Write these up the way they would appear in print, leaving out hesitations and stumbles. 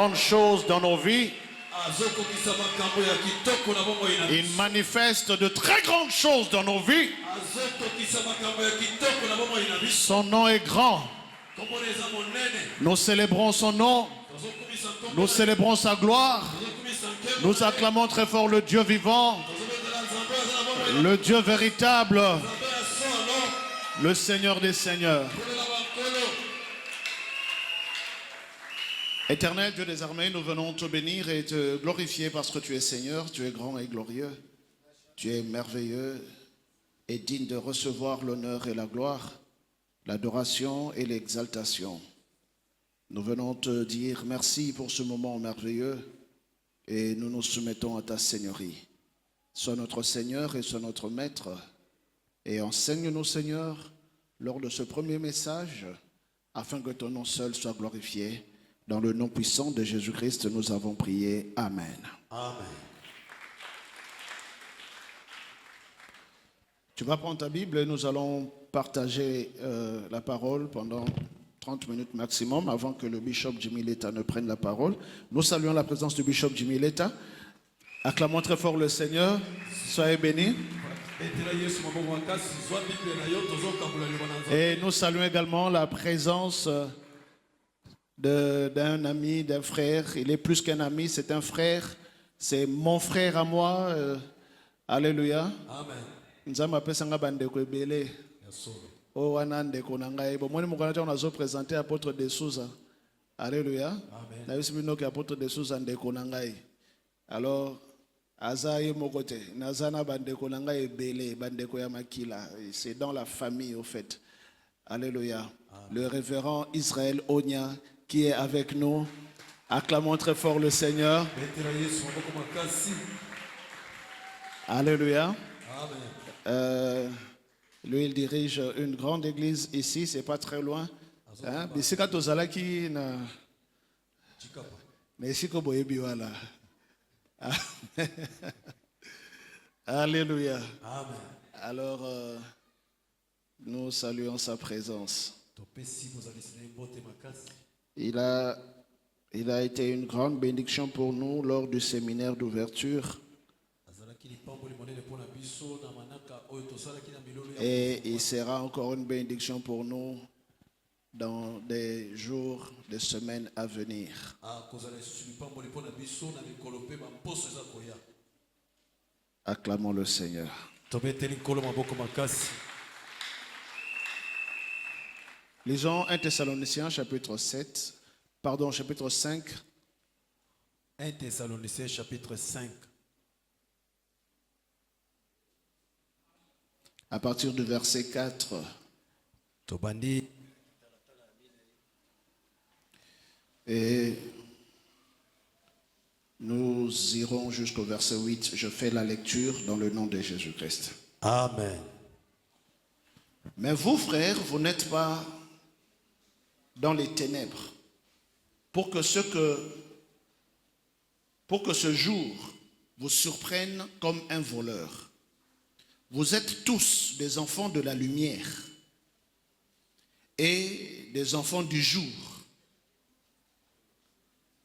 grandes choses dans nos vies. Il manifeste de très grandes choses dans nos vies. Son nom est grand. Nous célébrons son nom. Nous célébrons sa gloire. Nous acclamons très fort le Dieu vivant, le Dieu véritable, le Seigneur des Seigneurs. Éternel Dieu des armées, nous venons te bénir et te glorifier parce que tu es Seigneur, tu es grand et glorieux, tu es merveilleux et digne de recevoir l'honneur et la gloire, l'adoration et l'exaltation. Nous venons te dire merci pour ce moment merveilleux et nous nous soumettons à ta Seigneurie. Sois notre Seigneur et sois notre Maître et enseigne-nous, Seigneur, lors de ce premier message afin que ton nom seul soit glorifié. Dans le nom puissant de Jésus-Christ, nous avons prié. Amen. Amen. Tu vas prendre ta Bible et nous allons partager la parole pendant 30 minutes maximum avant que le bishop Jimmy Letta ne prenne la parole. Nous saluons la présence du bishop Jimmy Letta. Acclamons très fort le Seigneur. Soyez bénis. Et nous saluons également la présence d'un ami, d'un frère. Il est plus qu'un ami, c'est un frère. C'est mon frère à moi. Alléluia. Amen. Nous avons appelé ça Bandeko Ebele. Oh, Anande Konangaï. Bon, moi, on a présenté l'apôtre de Souza. Alléluia. Amen. Nous avons apôtre de Souza de Konangaï. Alors, Azaï Mokote. Nazana Bandeko Nangaï Ebele. Bandeko Yamakila. C'est dans la famille, au fait. Alléluia. Amen. Le révérend Israël Onya, qui est avec nous. Acclamons très fort le Seigneur. Alléluia. Lui, il dirige une grande église ici, c'est pas très loin. Alléluia. Amen. Alors, nous saluons sa présence. Il a été une grande bénédiction pour nous lors du séminaire d'ouverture. Et il sera encore une bénédiction pour nous dans des jours, des semaines à venir. Acclamons le Seigneur. Lisons 1 Thessaloniciens chapitre 5. 1 Thessaloniciens chapitre 5. À partir du verset 4. Et nous irons jusqu'au verset 8. Je fais la lecture dans le nom de Jésus-Christ. Amen. Mais vous, frères, vous n'êtes pas dans les ténèbres pour que ce jour vous surprenne comme un voleur. Vous êtes tous des enfants de la lumière et des enfants du jour.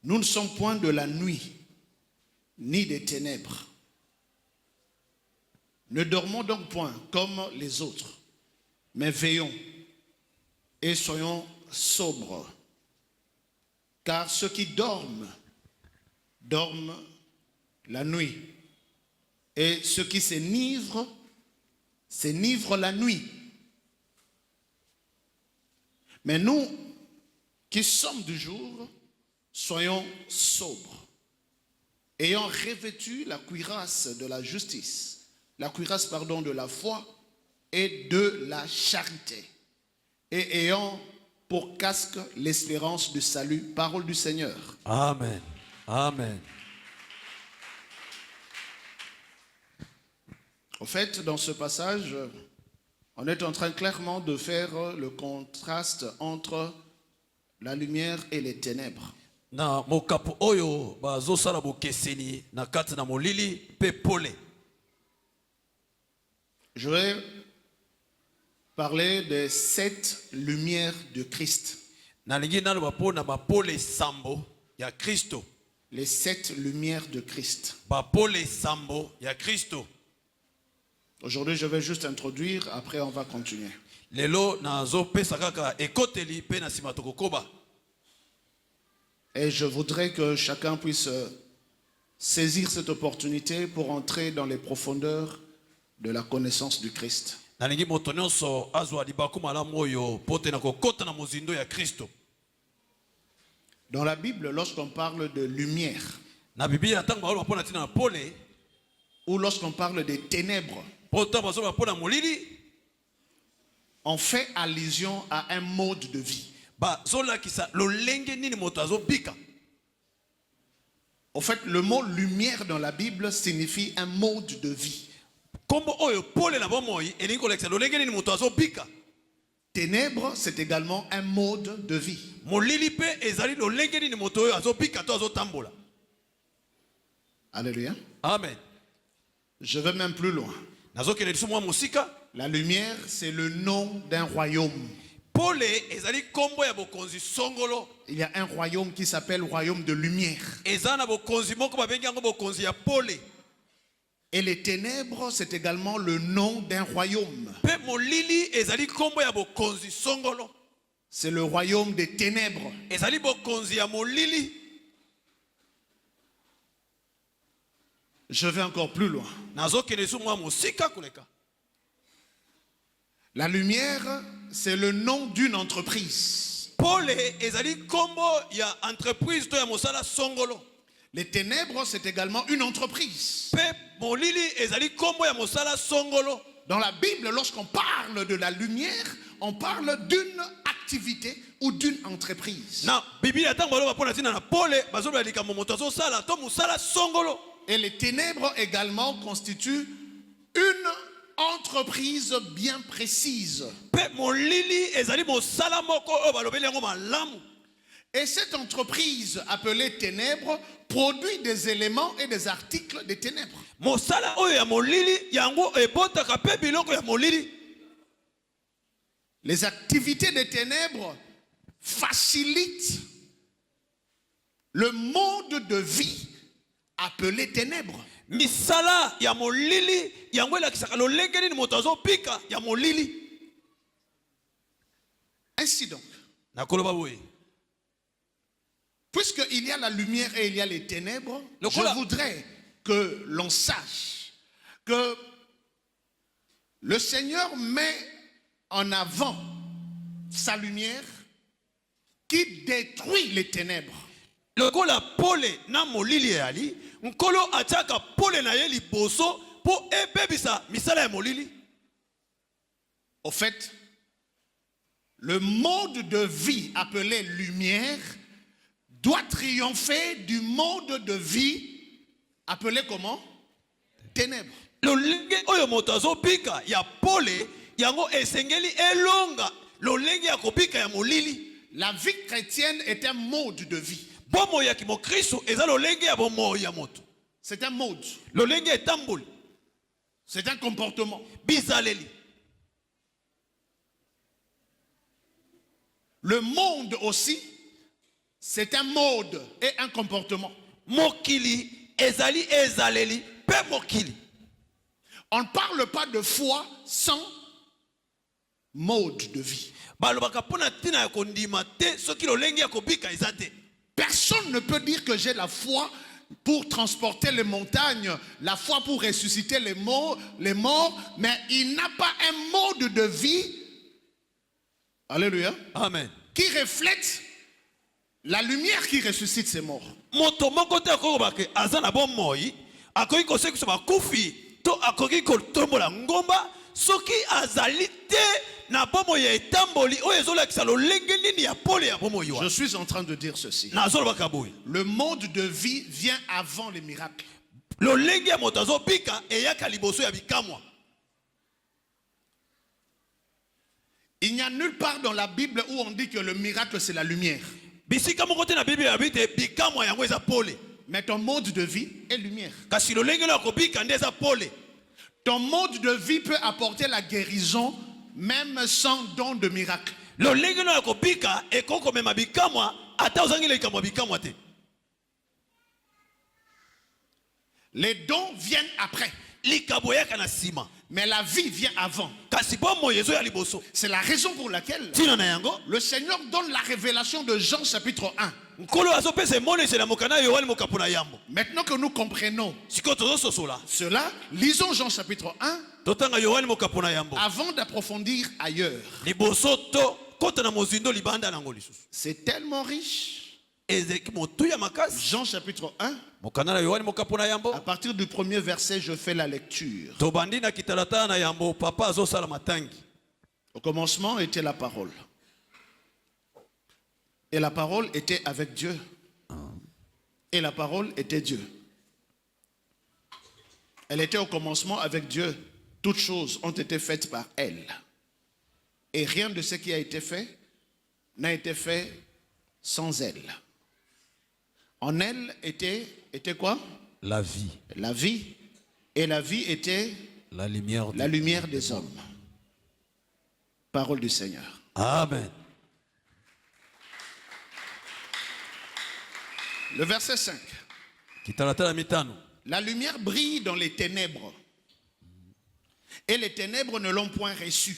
Nous ne sommes point de la nuit, ni des ténèbres. Ne dormons donc point comme les autres, mais veillons et soyons sobres. Car ceux qui dorment, dorment la nuit. Et ceux qui s'enivrent la nuit. Mais nous, qui sommes du jour, soyons sobres, ayant revêtu la cuirasse de la justice, de la foi et de la charité, et ayant pour casque l'espérance du salut. Parole du Seigneur. Amen. Amen. En fait, dans ce passage, on est en train clairement de faire le contraste entre la lumière et les ténèbres. Na mokapu oyo bazosala bokeseni na kati na molili pe pole. Je vais parler des 7 lumières de Christ. Na lingi na ba pona ba pole sambo. ya Kristo. Les 7 lumières de Christ. Ba pole sambo ya Kristo. Aujourd'hui, je vais juste introduire, après on va continuer. Lelo nazo pesa kaka ekoteli pe na sima tokokoba. Et je voudrais que chacun puisse saisir cette opportunité pour entrer dans les profondeurs de la connaissance du Christ. Nalingi moto nyonso azwa libaku malamu oyo pote na kokota na mozindo ya Kristo. Dans la Bible, lorsqu'on parle de lumière, Na Biblia tango ba pona tina na pole, ou lorsqu'on parle des ténèbres, pota bazo ba pona molili, on fait allusion à un mode de vie. ba zola kisa lolenge nini moto azo bika. En fait, le mot lumière dans la Bible signifie un mode de vie. Kombo oyo pole na bomoi elingi kolekisa lolenge nini moto azo bika. Ténèbres, c'est également un mode de vie. Molili pe ezali lolenge nini moto oyo azo bika to azo tambola. Alléluia. Amen. Je vais même plus loin. Nazo kele diso mwa musika. La lumière, c'est le nom d'un royaume. Pole ezali kombo ya bokonzi songolo. Il y a un royaume qui s'appelle royaume de lumière. Ezana bokonzi moko babengi yango bokonzi ya pole. Et les ténèbres, c'est également le nom d'un royaume. Pe molili ezali kombo ya bokonzi songolo. C'est le royaume des ténèbres. Ezali bokonzi ya molili. Je vais encore plus loin. Nazo kele diso mwa musika kuleka. La lumière, c'est le nom d'une entreprise. Pole ezali kombo ya entreprise to ya mosala songolo. Les ténèbres, c'est également une entreprise. Pe molili ezali kombo ya mosala songolo. Dans la Bible, lorsqu'on parle de la lumière, on parle d'une activité ou d'une entreprise. Na Biblia tango baloba pona tina na pole bazoba likambo moto azo sala to mosala songolo. Et les ténèbres également constituent une entreprise bien précise. Pe molili ezali mosala moko oyo balobeli yango malamu. Et cette entreprise appelée ténèbres produit des éléments et des articles des ténèbres. Mosala oyo ya molili yango ebotaka pe biloko ya molili. Les activités des ténèbres facilitent le mode de vie appelé ténèbres. Misala ya molili yango elakisaka lolenge nini moto azopika ya molili. Ainsi donc, Nakoloba boye. puisqu'il y a la lumière et il y a les ténèbres, Le je cola- voudrais que l'on sache que le Seigneur met en avant sa lumière qui détruit les ténèbres. Lokola pole na molili yali, nkolo ataka pole na ye liboso po ebebisa misala ya molili. Au fait, le mode de vie appelé lumière doit triompher du mode de vie appelé comment? Ténèbres. Lolenge oyo moto azopika ya pole yango esengeli elonga lolenge ya kopika ya molili. La vie chrétienne est un mode de vie. Bomo ya kimokristo eza lolenge ya bomo ya moto. C'est un mode. Lolenge etamboli. C'est un comportement. Bizaleli. Le monde aussi, c'est un mode et un comportement. Mokili ezali ezaleli pe mokili. On ne parle pas de foi sans mode de vie. Balobaka pona tina ya kondima te soki lolenge ya kobika eza te. Personne ne peut dire que j'ai la foi pour transporter les montagnes, la foi pour ressusciter les morts, mais il n'a pas un mode de vie, alléluia, Amen. qui reflète la lumière qui ressuscite ces morts. Moto moko te akoki ke aza na bomoi, akoki kosekisa bakufi to akoki kotombola ngomba soki azali te na bomoi ya etamboli oyo ezolakisa lolenge nini ya pole ya bomoi Je wana. suis en train de dire ceci. Nazolobaka boye. Le mode de vie vient avant les miracles. Lolenge ya moto azobika eyaka liboso ya bikamwa. Il n'y a nulle part dans la Bible où on dit que le miracle c'est la lumière. Bisika moko te na Biblia ya bite bikamwa yango eza pole. Mais ton mode de vie est lumière. Kasi lolenge na kobika nde eza pole. Ton mode de vie peut apporter la guérison même sans don de miracle. Lolenge na kobika ekoko mema bikamwa ata ozangi likamwa bikamwa te. Les dons viennent après. likambo yaka na sima. Mais la vie vient avant. Kasi bomo yezo ya liboso. C'est la raison pour laquelle Tina na yango. le Seigneur donne la révélation de Jean chapitre 1. Nkolo azopesa monese na mokana Yohane mokapuna yambo. Maintenant que nous comprenons Siko tozo sosola. cela, lisons Jean chapitre 1 Totanga Yohane mokapuna yambo. avant d'approfondir ailleurs. Liboso to kota na mozindo libanda na ngoli susu. C'est tellement riche. Ezeki motuya makasi. Jean chapitre 1, Mokana na Yohane mokapuna yambo. à partir du premier verset, je fais la lecture. Tobandi na kitalata na yambo papa azosala matangi. Au commencement était la parole. Et la parole était avec Dieu. Et la parole était Dieu. Elle était au commencement avec Dieu. Toutes choses ont été faites par elle. Et rien de ce qui a été fait n'a été fait sans elle. En elle était quoi? La vie. La vie. Et la vie était La lumière. la lumière des hommes. Parole du Seigneur. Amen. Le verset 5. Kitalata na mitano. La lumière brille dans les ténèbres. Et les ténèbres ne l'ont point reçu.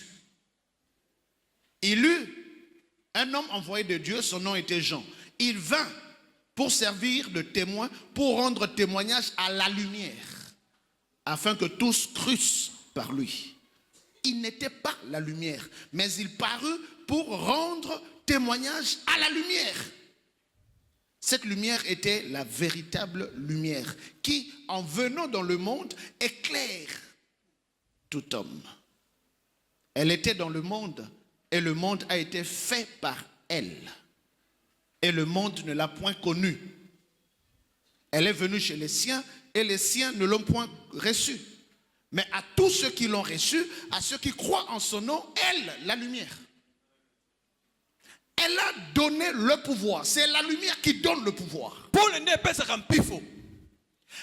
Il eut un homme envoyé de Dieu, son nom était Jean. Il vint pour servir de témoin, pour rendre témoignage à la lumière, afin que tous crussent par lui. Il n'était pas la lumière, mais il parut pour rendre témoignage à la lumière. Cette lumière était la véritable lumière qui, en venant dans le monde, éclaire tout homme. Elle était dans le monde et le monde a été fait par elle. Et le monde ne l'a point connue. Elle est venue chez les siens et les siens ne l'ont point reçue. Mais à tous ceux qui l'ont reçue, à ceux qui croient en son nom, elle, la lumière. Elle a donné le pouvoir. C'est la lumière qui donne le pouvoir. Paul ne pesa kampifo.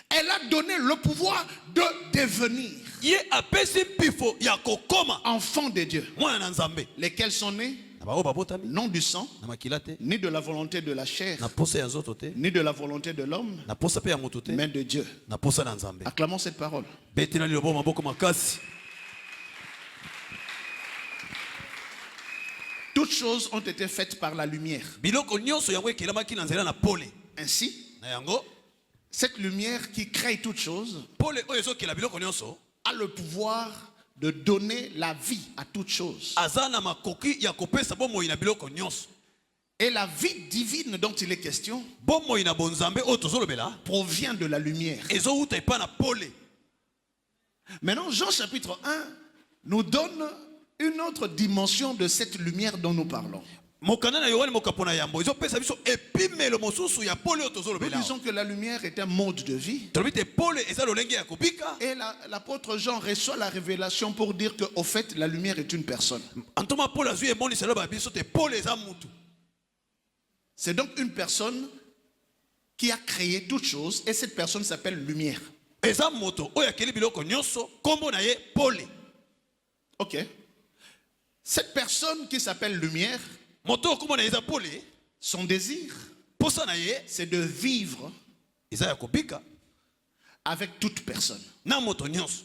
Elle a donné le pouvoir de devenir Ye apesi pifo ya kokoma. enfant de Dieu. Mwana na nzambe. Lesquels sont nés Na bao babotami. non du sang, Na makila te. ni de la volonté de la chair, Na posa ya nzoto te. ni de la volonté de l'homme, Na posa pe ya moto te. mais de Dieu. Na posa na nzambe. Acclamons cette parole. Betina lilobo maboko makasi. Toutes choses ont été faites par la lumière. Biloko nyonso yango ekelamaki na nzela na pole. Ainsi, Na yango cette lumière qui crée toutes choses pole oyo ezokela biloko nyonso a le pouvoir de donner la vie à toutes choses. aza na makoki ya kopesa bomoi na biloko nyonso. Et la vie divine dont il est question Bomoi na bonzambe oyo tozolobela provient de la lumière. ezouta epa na pole. Maintenant, Jean chapitre 1 nous donne une autre dimension de cette lumière dont nous parlons. Mokana na Yohane mokapona yambo ezopesa biso epimelo mosusu ya pole oyo Nous tozolobela. disons que la lumière est un mode de vie. Tolobi te pole eza lolenge ya kobika. Et l'apôtre Jean reçoit la révélation pour dire qu'au fait, la lumière est une personne. Antoma pole azwi emoniselo ba biso te pole eza mutu. C'est donc une personne qui a créé toute chose et cette personne s'appelle lumière. Eza moto oyo akeli biloko nyonso kombo na ye pole. Ok. Cette personne qui s'appelle lumière, Moto kombo na ye eza pole, son désir, posa na ye c'est de vivre eza ya kobika avec toute personne, na moto nyonso,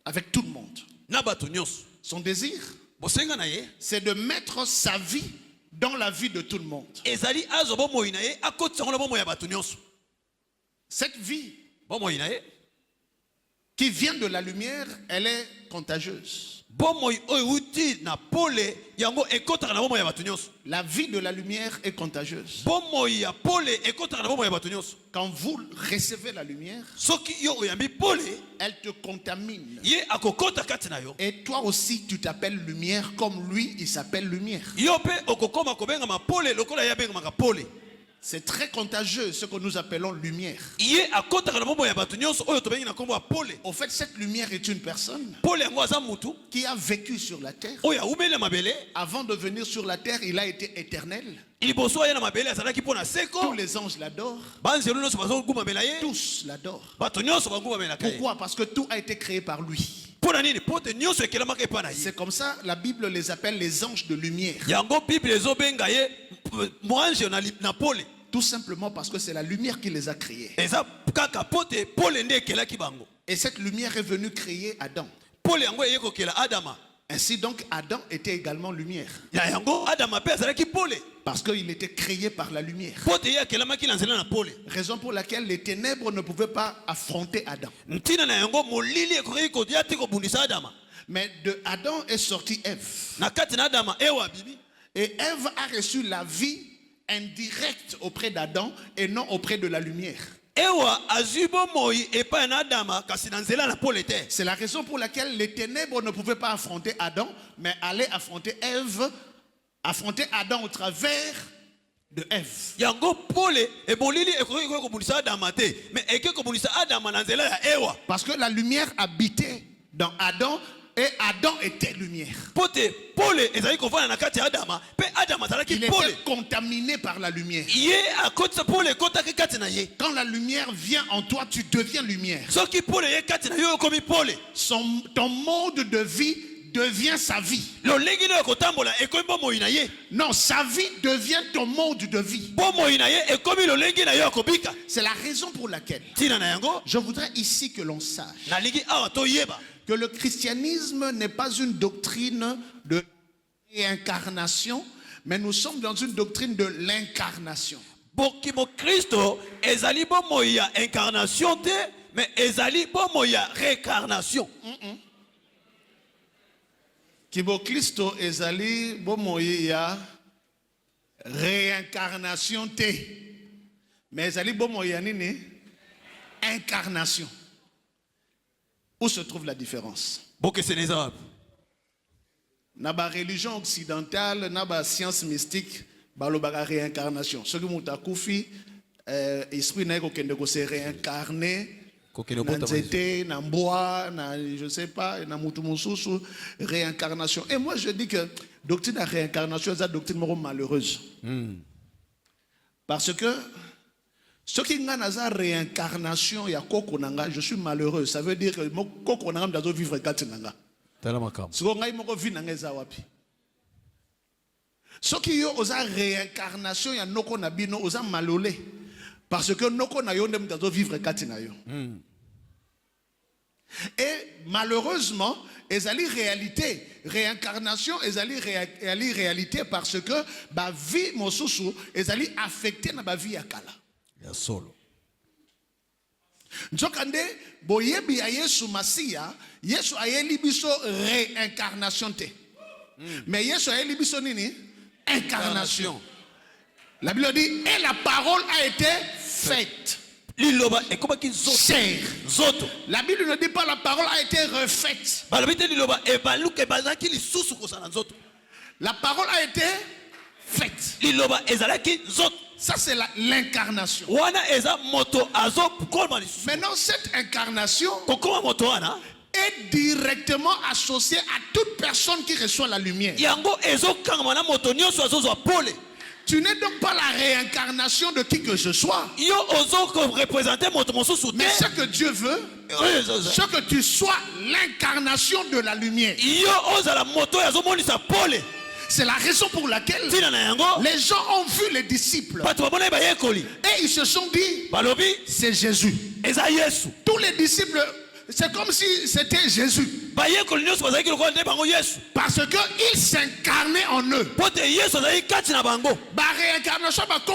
avec tout le monde. na bato nyonso. Son désir, Bosenga na ye c'est de mettre sa vie dans la vie de tout le monde. ezali azwa bomoi na ye akotisa ngo na bomoi ya bato nyonso. Cette vie Bomoi na ye qui vient de la lumière, elle est contagieuse. bomoi oyo uti na pole yango ekotaka na bomoi ya bato nyonso. La vie de la lumière est contagieuse. Bomoi ya pole ekotaka na bomoi ya bato nyonso. Quand vous recevez la lumière, Soki yo oyambi pole elle te contamine. ye akokota kati na yo. Et toi aussi, tu t'appelles lumière comme lui, il s'appelle lumière. Yo pe okokoma kobengama pole lokola ye abengamaka pole. C'est très contagieux ce que nous appelons lumière. Ye akotaka na bomoi ya bato nyonso oyo tobengi na kombo ya pole. Au fait, cette lumière est une personne Pole yango aza mutu qui a vécu sur la terre. oyo awumeli na mabele. Avant de venir sur la terre, il a été éternel. Liboso aye na mabele azalaki mpo na Tous seko. les anges l'adorent. Banzelu nyonso bazogumamela ye. Tous l'adorent. Bato nyonso bagumamelaka ye. Pourquoi? Parce que tout a été créé par lui. Mpo na nini? Po te nyonso ekelamaka epa na ye. C'est comme ça, la Bible les appelle les anges de lumière. Yango Bible ezobenga ye moange na pole. Tout simplement parce que c'est la lumière qui les a créés. eza kaka pote pole nde ekelaki bango. Et cette lumière est venue créer Adam. Pole yango eye kokela adama. Ainsi donc, Adam était également lumière. Ya yango adama pe azalaki pole. Parce qu'il était créé par la lumière. Pote ye akelamaki na nzela na pole. Raison pour laquelle les ténèbres ne pouvaient pas affronter Adam. Ntina na yango molili ekoki kodia te kobundisa adama. Mais de Adam est sortie Ève. Na kati na adama ewa bibi. Et Ève a reçu la vie indirecte auprès d'Adam et non auprès de la lumière. Ewa azubo moi epa na adama kasi na nzela na pole te. C'est la raison pour laquelle les ténèbres ne pouvaient pas affronter Adam, mais allaient affronter Ève, affronter Adam au travers de Ève. Yango pole e bolili ekoki kobundisa adama te, mais eke kobundisa adama na nzela ya ewa. Parce que la lumière habitait dans Adam et Adam était lumière. Pote pole ezali kovana na kati ya adama pe adama azalaki Il pole. était contaminé par la lumière. Ye akotisa pole ekotaki kati na ye. Quand la lumière vient en toi, tu deviens lumière. Soki pole ye kati na yo okomi pole. Ton mode de vie devient sa vie. Lolenge na kotambola ekomi bomoi na ye. Non, sa vie devient ton mode de vie. Bomoi na ye ekomi lolenge na yo akobika. C'est la raison pour laquelle Tina na yango je voudrais ici que l'on sache nalingi awa toyeba que le christianisme n'est pas une doctrine de réincarnation, mais nous sommes dans une doctrine de l'incarnation. bokimo Kristo ezali bomoi ya incarnation te, mais ezali bomoi ya réincarnation. Kibo Christo ezali bomoi ya réincarnation te, mais ezali bomoi ya nini? Incarnation. Où se trouve la différence? Bokeseneza Na ba religion occidentale, na ba science mystique, balobaka réincarnation. Ce que mutakufi esprit na ko kende ko se réincarner na nzete, na mboa, na je sais pas, na mutu mususu, réincarnation. Et moi je dis que doctrine de réincarnation c'est une doctrine malheureuse. Parce que ce qui est une réincarnation, je suis malheureux. Ça veut dire que je vais vivre quatre nanga. Ce qui est une réincarnation, il y a une malolé. Parce que nous devons vivre quatre nanga. Et malheureusement, ils ont réalité. Réincarnation, ils ont réalité parce que la vie, ils ont affecté la vie à Kala. Ya solo. Njokande boyebi ya Yesu Masia, Yesu ayeli biso réincarnation te. Mais Yesu ayeli biso nini? Incarnation. La Bible dit et la parole a été faite. Liloba ekobaki zoto. La Bible ne dit pas la parole a été refaite. Balobite liloba ebaluke bazaki lisusu kosana zoto. La parole a été faite. Liloba ezalaki zoto. Ça c'est l'incarnation. Maintenant cette incarnation est directement associée à toute personne qui reçoit la lumière. Tu n'es donc pas la réincarnation de qui que ce soit. Mais ce que Dieu veut, c'est que tu sois l'incarnation de la lumière. C'est la raison pour laquelle les gens ont vu les disciples et ils se sont dit c'est Jésus. Tous les disciples, c'est comme si c'était Jésus. Parce qu'il s'incarnait en eux. La réincarnation est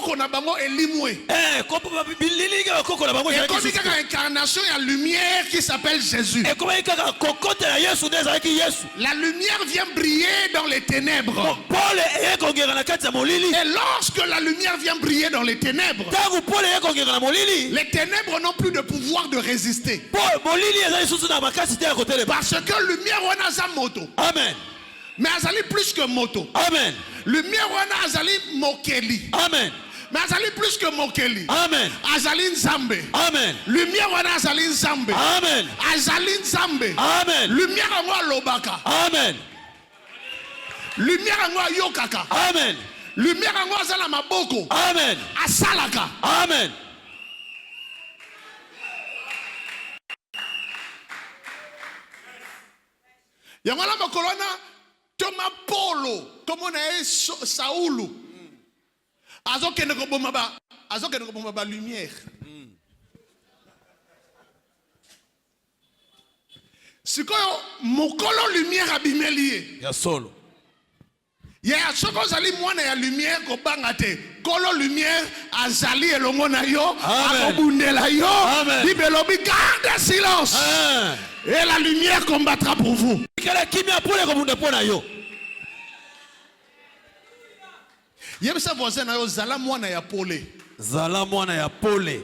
comme l'incarnation, il y a la lumière qui s'appelle Jésus. La lumière vient briller dans les ténèbres. Et lorsque la lumière vient briller dans les ténèbres, les ténèbres n'ont plus de pouvoir de résister. Parce que lumière wana za moto. Amen. Mais azali plus que moto. Amen. Lumière wana azali mokeli. Amen. Mais azali plus que mokeli. Amen. Azali nzambe. Amen. Lumière wana azali nzambe. Amen. Azali nzambe. Amen. Lumière angwa lobaka. Amen. Lumière angwa yokaka. Amen. Lumière angwa azala maboko. Amen. Asalaka. Amen. Yangala makolona Thomas Paulo, comme on a Saoulou. azokende koboma ba lumière. Sikoyo mokolo lumière abimeli ye. Ya solo. Ya soko zali mwana ya lumière ko bangate. Kolo lumière azali elongo na yo, akobundela yo. Bibelobi garde silence. Et la lumière combattra pour vous. Kala kimia pole kobunda pona yo. Yebisa voisin na yo zala mwana ya pole. Zala mwana ya pole.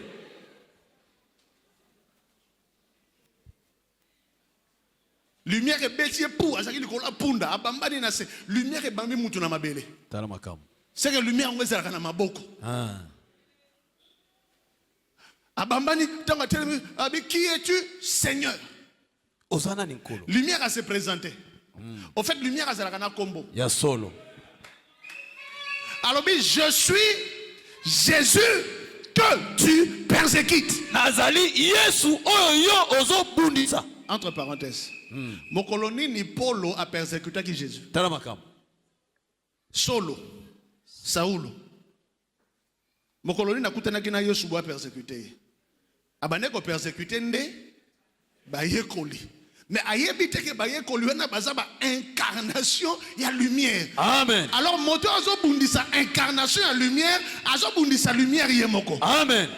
Lumière est bêtier pour azaki likola punda abambani na se lumière est bambi mutu na mabele. Tala makamu. C'est que lumière ngweza kana maboko. Abambani tanga telemi abi qui es-tu Seigneur? Osana ni nkolo. Lumière a se présenter. Au fait lumière azala na kombo. Ya solo. Alors je suis Jésus que tu persécutes. Nazali Yesu oyo ozo bundisa. Entre parenthèses. Mon colonie ni Paulo a persécuté qui Jésus. Tala makamu. Solo. Saulo. Mon colonie n'a coûté na Yesu a persécuté. Abane ko persécuté nde ba yekoli. Mais ayebite ke ba yekoli na bazaba incarnation ya lumière. Amen. Alors moto azo bundisa incarnation ya lumière, azo bundisa lumière yemoko. Amen.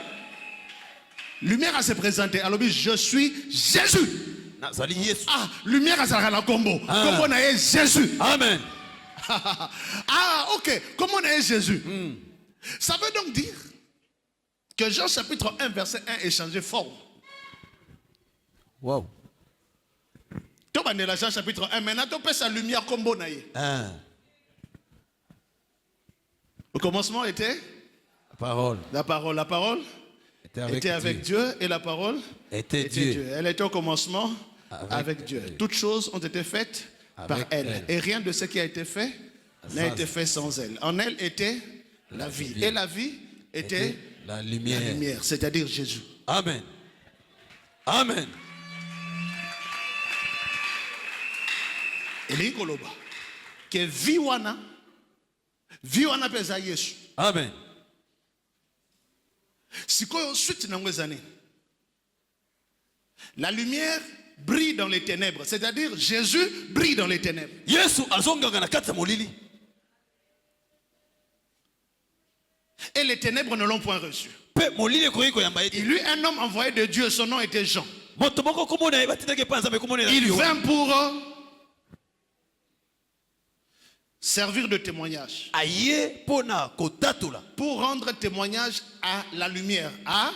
Lumière a se présenter. Alors je suis Jésus. Nazali Yesu. Ah, lumière a sa la combo. Comment on a Jésus. Amen. Ah, ok. Comment on a Jésus. Ça veut donc dire que Jean chapitre 1 verset 1 est changé fort. Wow. Tu vas dans Jean chapitre 1. Maintenant, tu peux sa lumière combo naïe. Au commencement était la parole. La parole. La parole était avec Dieu et la parole était Dieu. Elle était au commencement avec Dieu. Toutes choses ont été faites par elle. Et rien de ce qui a été fait n'a été fait sans elle. En elle était la vie. Et la vie était la lumière. C'est-à-dire Jésus. Amen. Amen. Et les koloba que viwana pesa Yesu. Amen. Sikoyo suite na ngwezane. La lumière brille dans les ténèbres, c'est-à-dire Jésus brille dans les ténèbres. Yesu azonga na kati molili. Et les ténèbres ne l'ont point reçu. Il lui un homme envoyé de Dieu, son nom était Jean. Il vint pour servir de témoignage. Pour rendre témoignage à la lumière. À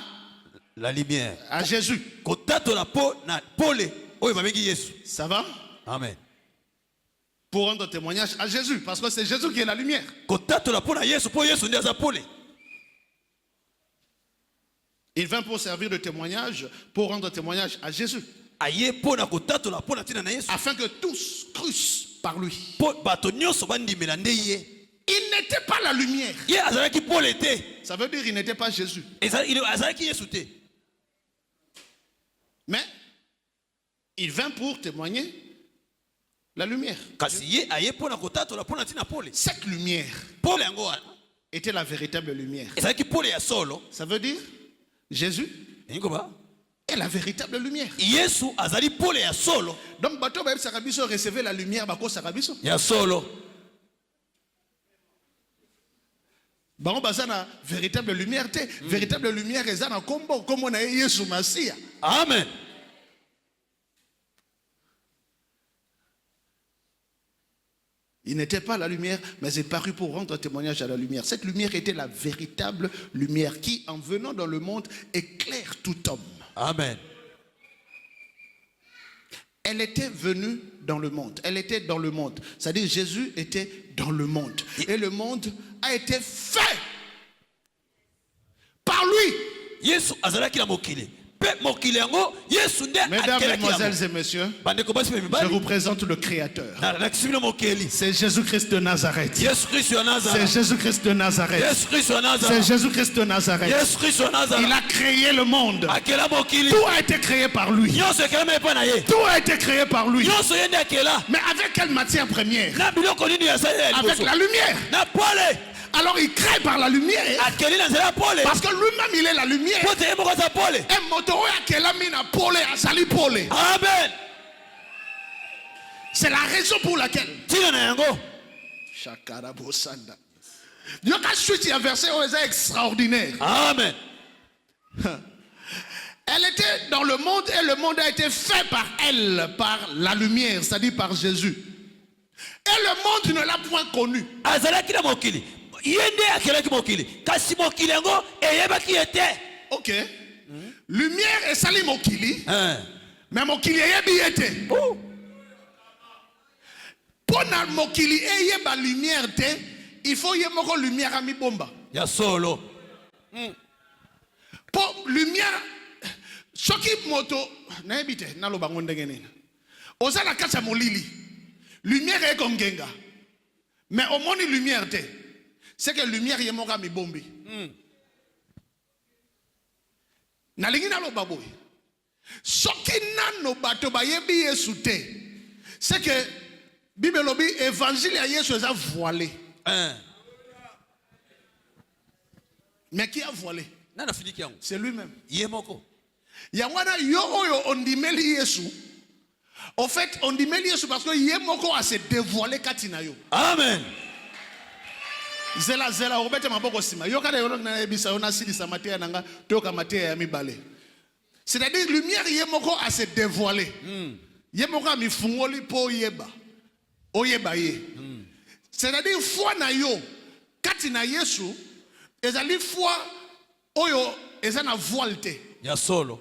Jésus. Ça va? Amen. Pour rendre témoignage à Jésus. Parce que c'est Jésus qui est la lumière. Il vint pour servir de témoignage, pour rendre témoignage à Jésus. Afin que tous crussent par lui. Il n'était pas la lumière. Ça veut dire qu'il n'était pas Jésus. Mais il vint pour témoigner la lumière. Cette lumière était la véritable lumière. Ça veut dire Jésus est la véritable lumière. Donc, bateau sarabiso recevait la lumière bako sarabiso. Ya solo. Bon, bazana véritable lumière te. Véritable lumière est dans combo comme on a Yesu Masia. Amen. Il n'était pas la lumière, mais il est paru pour rendre témoignage à la lumière. Cette lumière était la véritable lumière qui, en venant dans le monde, éclaire tout homme. Amen. Elle était venue dans le monde. Elle était dans le monde. C'est-à-dire Jésus était dans le monde. Et le monde a été fait par lui. Mesdames, mesdemoiselles et messieurs, je vous présente le Créateur. C'est Jésus-Christ de Nazareth. C'est Jésus-Christ de Nazareth. C'est Jésus-Christ de Nazareth. Il a créé le monde. Tout a été créé par lui. Tout a été créé par lui. Mais avec quelle matière première? Avec la lumière. Alors il crée par la lumière. akeli na nzela ya pole Parce que lui-même il est la lumière. po te ye moko aza pole. Et moto oyo akelami na pole azali pole. Amen. C'est la raison pour laquelle. Tina na yango. Shakara bosanda. Dieu a suite un verset extraordinaire. Amen. Elle était dans le monde et le monde a été fait par elle, par la lumière, c'est-à-dire par Jésus. Et le monde ne l'a point connu. Azalaki na mokili. Yende akelaki mokili. Kasi mokili yango eyebaki ete. Ok. Lumière et sali mokili. Mais mokili eyebi ete. Pour na mokili eyeba lumière te, il faut yemoko lumière ami bomba. Ya solo. Pour lumière soki moto na ebite na loba ngondenge nini. Ozala kasa molili. Lumière est comme genga. Mais au monde lumière te. C'est que lumière yemoko ami bombi. Na lingi na loba boy. Soki nano bato bayebi Yesu te. C'est que Bible lobi évangile à Yesu est voilé. Mais qui a voilé? C'est lui-même. Yangwana yo oyo ondimeli Yesu. En fait, ondimeli Yesu parce que yemoko a se dévoilé katina yo. Amen. Zela zela obete maboko sima. Yo kada yo na ebisa yo na silisa matea nanga toka matea ya mibale. C'est-à-dire lumière yemoko a se dévoilé. Yemoko a mi fungoli po yeba. Oyeba ye. C'est-à-dire foi na yo katina Yesu ezali foi oyo ezana voile te. Ya solo.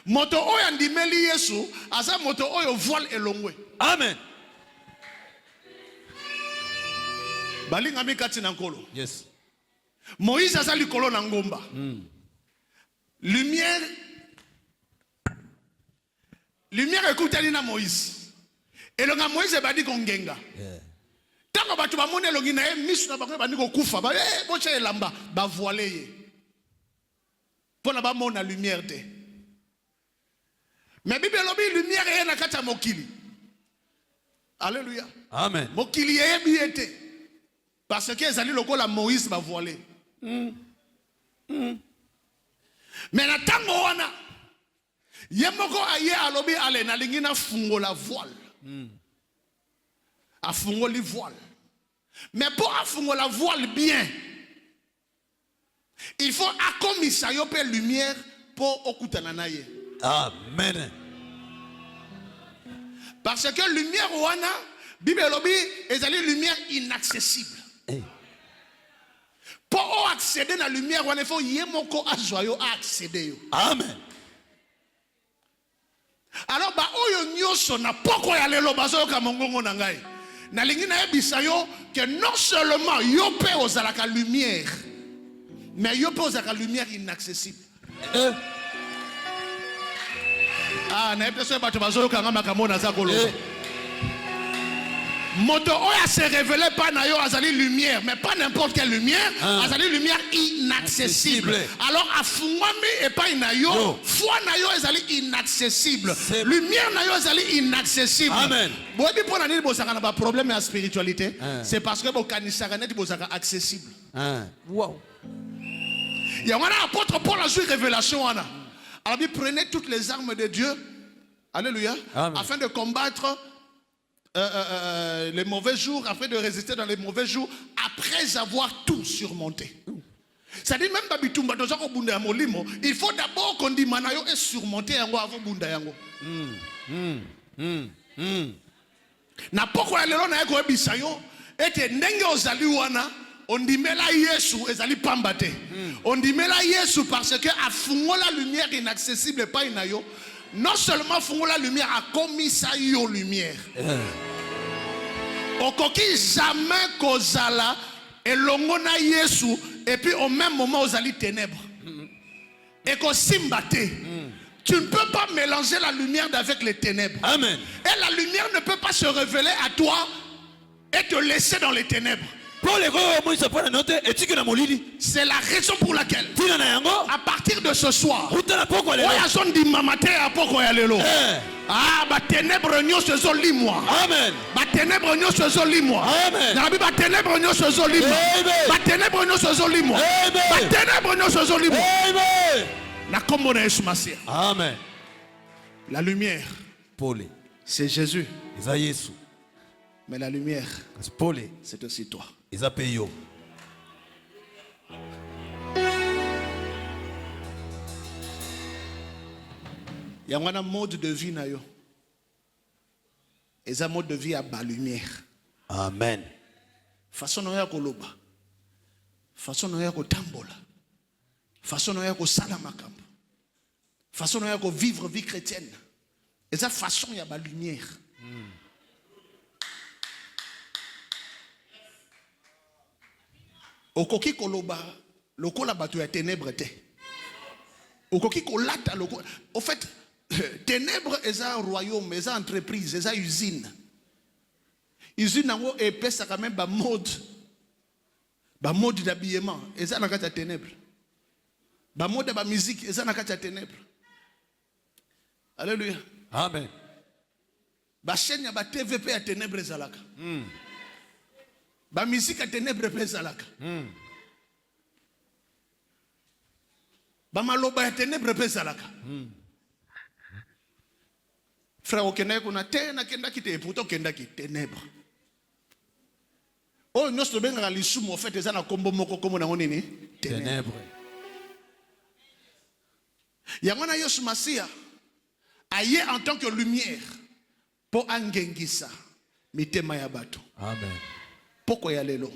Moto oyo andimeli Yesu asa moto oyo voile elongwe. Amen. Balinga mi katina nkolo. Yes. Moïse asa likolo na ngomba. Lumière écoutez na Moïse. Elonga Moïse badi kongenga. Tango batu bamone elongi na ye misu na bango bandi kokufa ba bocha elamba ba voilé ye. Pona ba mona lumière te. Mais Bible lobi lumière ye na kata mokili. Alléluia. Amen. Mokili ye biete. Parce que ezali lokola Moïse ba voilé. Mais na tango wana yemoko aye alobi ale na lingi na fungo la voile. A fungo li voile. Mais pour a fungo la voile bien, il faut akomisa yo pe lumière pour okutana na ye. Amen. Parce que lumière wana Bible lobi ezali lumière inaccessible. Pour accéder à la lumière wana il faut yemoko azwayo accéder yo. Amen. Alors ba oyo nyoso na poko ya lelo bazo ka mongongo na ngai. Na lingi na ebisa yo que non seulement yo pe ozalaka lumière, mais yo pe ozalaka lumière inaccessible. Ah na epeso bato bazo ka ngama kamona za kolo. Moto oya se révélait pas na yo azali lumière, mais pas n'importe quelle lumière, azali lumière inaccessible. Alors afungwami et pas na yo, foi na yo azali inaccessible. Lumière na yo azali inaccessible. Amen. Bobi pona nini bosaka na ba problème de spiritualité, c'est parce que bokanisaka net bosaka accessible. Wow. Ya wana apôtre Paul a eu révélation wana. Alors il prenait toutes les armes de Dieu. Alléluia. Amen. Afin de combattre les mauvais jours, afin de résister dans les mauvais jours, après avoir tout surmonté. C'est-à-dire même Babitumba, il faut d'abord qu'on dit Manayo est surmonté avant Bunda Yango. Na poko ya lelo na yako ebisayo ete ndenge ozali wana ondimela Yesu ezali pambate. Ondimela Yesu parce que afungo la lumière inaccessible pas inayo. Non seulement fungo la lumière a commis sa yo lumière. Okoki jamais kozala elongo na Yesu et puis au même moment ozali ténèbres. Et ko simbate. Tu ne peux pas mélanger la lumière avec les ténèbres. Amen. Et la lumière ne peut pas se révéler à toi et te laisser dans les ténèbres. C'est la raison pour laquelle, tina na yango à partir de ce soir, utana poko lelo oya zone di mamate à poko ya lelo. Ah, ba ténèbres nyonso ezolimwa. amen Ba ténèbres nyonso ezolimwa. Amen. Na ba ténèbres nyonso ezolimwa. Amen. Ba ténèbres nyonso ezolimwa. Amen. Ba ténèbres nyonso ezolimwa. amen Na kombo na Yesu Masia. amen La lumière, pole c'est Jésus. eza yesu Mais la lumière, kasi pole c'est aussi toi. eza pe yo Il y a un mode de vie na yo. Et un mode de vie à bas lumière. amen Façon na ya koloba. Façon na ya kotambola. Façon na ya kosala makambo. Façon na ya ko vivre vie chrétienne. Et ça façon ya bas lumière. Okoki koloba lokola bato ya ténèbres te. Okoki kolata lokola. Au fait, ténèbres est un royaume, est une entreprise, est une usine. Usine nango epesa quand même ba mode d'habillement, est na kati ya ténèbres. Ba mode ba musique, est na kati ya ténèbres. Alléluia. amen Ba chaîne ya ba TVP ya ténèbres ezalaka. Ba musique ya ténèbres pe ezalaka. Ba maloba ya ténèbres pe ezalaka. Frère okende kuna tena kenda kite pourtant kenda ki ténèbres. Oh nyos to benga lisumu en fait eza na kombo moko komo na nini? ténèbres Yango na Yesu Masia aye en tant que lumière po angengisa mitema ya bato. amen Poko ya lelo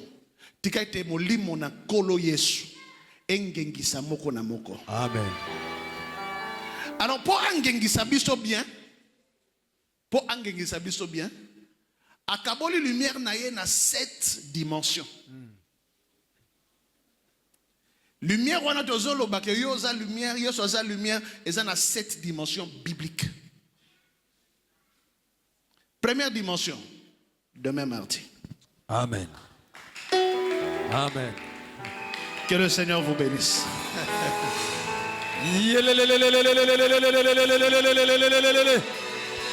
tika ete molimo na kolo Yesu engengisa moko na moko. amen Alors po angengisa biso bien, po angengisa biso bien, akaboli lumière na ye na 7 dimensions. Lumière wana tozolo ba ke yo za lumière, yo za lumière, eza na 7 dimensions bibliques. Première dimension, demain mardi. amen amen Que le Seigneur vous bénisse.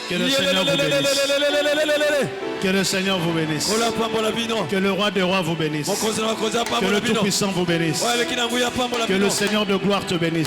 Que le Seigneur vous bénisse. Que le Seigneur vous bénisse. Que le roi des rois vous bénisse. Que le Tout-Puissant vous bénisse. Que le Seigneur de gloire te bénisse.